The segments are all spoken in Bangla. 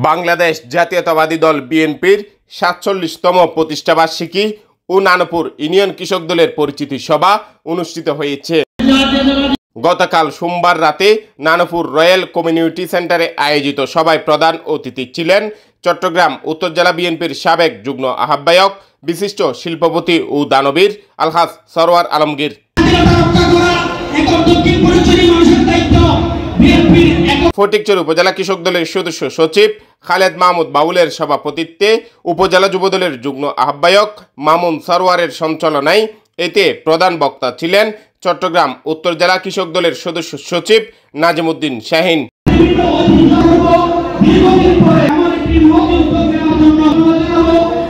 বাংলাদেশ জাতীয়তাবাদী দল বিএনপির ৪৭তম প্রতিষ্ঠাবার্ষিকী ও নানপুর ইউনিয়ন কৃষক দলের পরিচিতি সভা অনুষ্ঠিত হয়েছে। গতকাল সোমবার রাতে নানপুর রয়্যাল কমিউনিটি সেন্টারে আয়োজিত সভায় প্রধান অতিথি ছিলেন চট্টগ্রাম উত্তর জেলা বিএনপির সাবেক যুগ্ম আহ্বায়ক বিশিষ্ট শিল্পপতি ও দানবীর আলহাজ সরওয়ার আলমগীর। ফটিকছড়ি উপজেলা কৃষক দলের সদস্য সচিব খালেদ মাহমুদ বাউলের সভাপতিত্বে উপজেলা যুবদলের যুগ্ম আহ্বায়ক মামুন সরওয়ারের সঞ্চালনায় এতে প্রধান বক্তা ছিলেন চট্টগ্রাম উত্তর জেলা কৃষক দলের সদস্য সচিব নাজিমউদ্দিন শাহীন।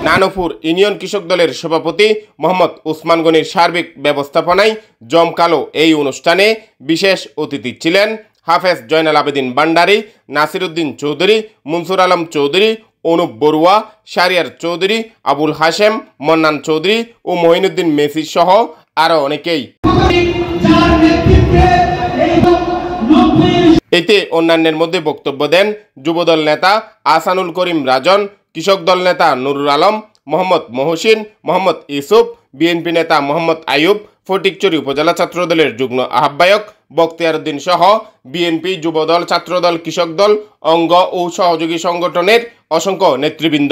নানপুর ইউনিয়ন কৃষক দলের সভাপতি মোহাম্মদ উসমান গনির সার্বিক ব্যবস্থাপনায় জমকালো এই অনুষ্ঠানে বিশেষ অতিথি ছিলেন হাফেজ জয়নাল আবেদিন ভান্ডারী, নাসিরউদ্দিন চৌধুরী, মনসুর আলম চৌধুরী, অনুপ বড়ুয়া, শাহরিয়ার চৌধুরী, আবুল হাশেম, মন্নান চৌধুরী ও মঈনুদ্দিন মেসি সহ আরও অনেকেই। এতে অন্যান্যের মধ্যে বক্তব্য দেন যুবদল নেতা আহসানুল করিম রাজন, কৃষক দল নেতা নুরুল আলম, মোহাম্মদ মহসিন, মোহাম্মদ ইউসুফ, বিএনপি নেতা মোহাম্মদ আইয়ুব, ফটিকছড়ি উপজেলা ছাত্রদলের যুগ্ম আহ্বায়ক বখতিয়ার উদ্দিন সহ বিএনপি, যুবদল, ছাত্রদল, কৃষক দল, অঙ্গ ও সহযোগী সংগঠনের অসংখ্য নেতৃবৃন্দ।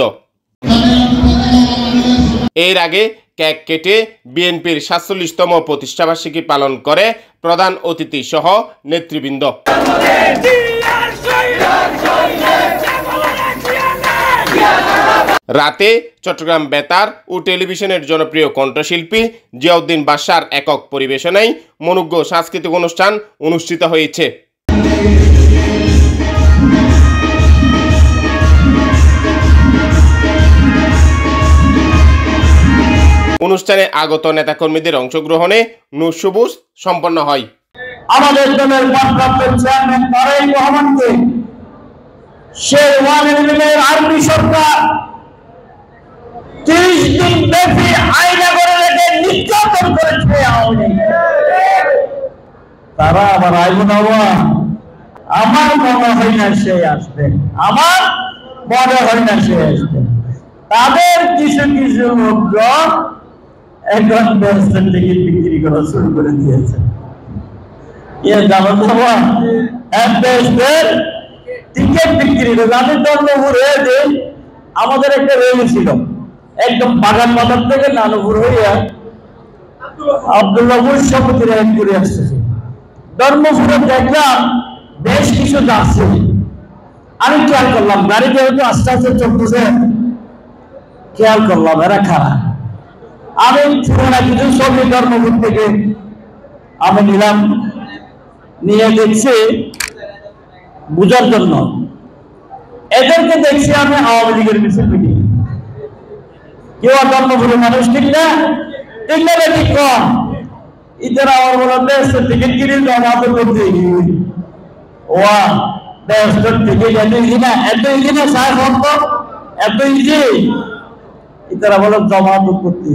এর আগে কেক কেটে বিএনপির ৪৭তম প্রতিষ্ঠাবার্ষিকী পালন করে প্রধান অতিথি সহ নেতৃবৃন্দ। রাতে চট্টগ্রাম বেতার ও টেলিভিশনের জনপ্রিয় কণ্ঠশিল্পী জিয়াউদ্দিন বাদশার একক পরিবেশনায় মনোজ্ঞ সাংস্কৃতিক অনুষ্ঠান অনুষ্ঠিত হয়েছে। অনুষ্ঠানে আগত নেতাকর্মীদের অংশগ্রহণে নূর সবুজ সম্পন্ন হয়। আমাদের দলের ভারপ্রাপ্ত চেয়ারম্যান তারেক রহমানকে সেই আর্মি সরকার ৩০ দিন ব্যাপী আয়না করে রেখে নির্যাতন করেছে। তারা আবার আইব না, আমার মনে হয় না সে আসবে, আমার মনে হয় না সে আসবে। তাদের কিছু কিছু লোকজন এখন ব্যবসার টিকিট বিক্রি করা শুরু করে দিয়েছে। টিকিট বিক্রি আমি ধর্মপুরে আমাদের একটা রেল ছিল একদম বাগান বাজার থেকে নানপুর হইয়া আব্দুল্লাহপুর সমিতি রেল করে আসতেছে। ধর্মপুরে দেখলাম বেশ কিছু যাচ্ছে, আমি খেয়াল করলাম গাড়ি যেহেতু আস্তে আস্তে চলতেছে, খেয়াল করলাম এরা খারাপ। আমি পুরোনো কিছু ছবি ধর্মপুর থেকে আমি নিলাম, নিয়ে দেখছি বুঝার জন্য। এদেরকে দেখছি আমি আওয়ামী লীগের মিছিল মিটিং। কেউ ধর্মপুরের মানুষ ঠিক না, ঠিক না ঠিক কম। ইতারা আমার বলতে টিকিট কিনে জমা তো করতে ওয়া টিকিট এত ইজি না, এত ইজি না স্যার, এত ইজি। ইতারা বলো জমা তো করতে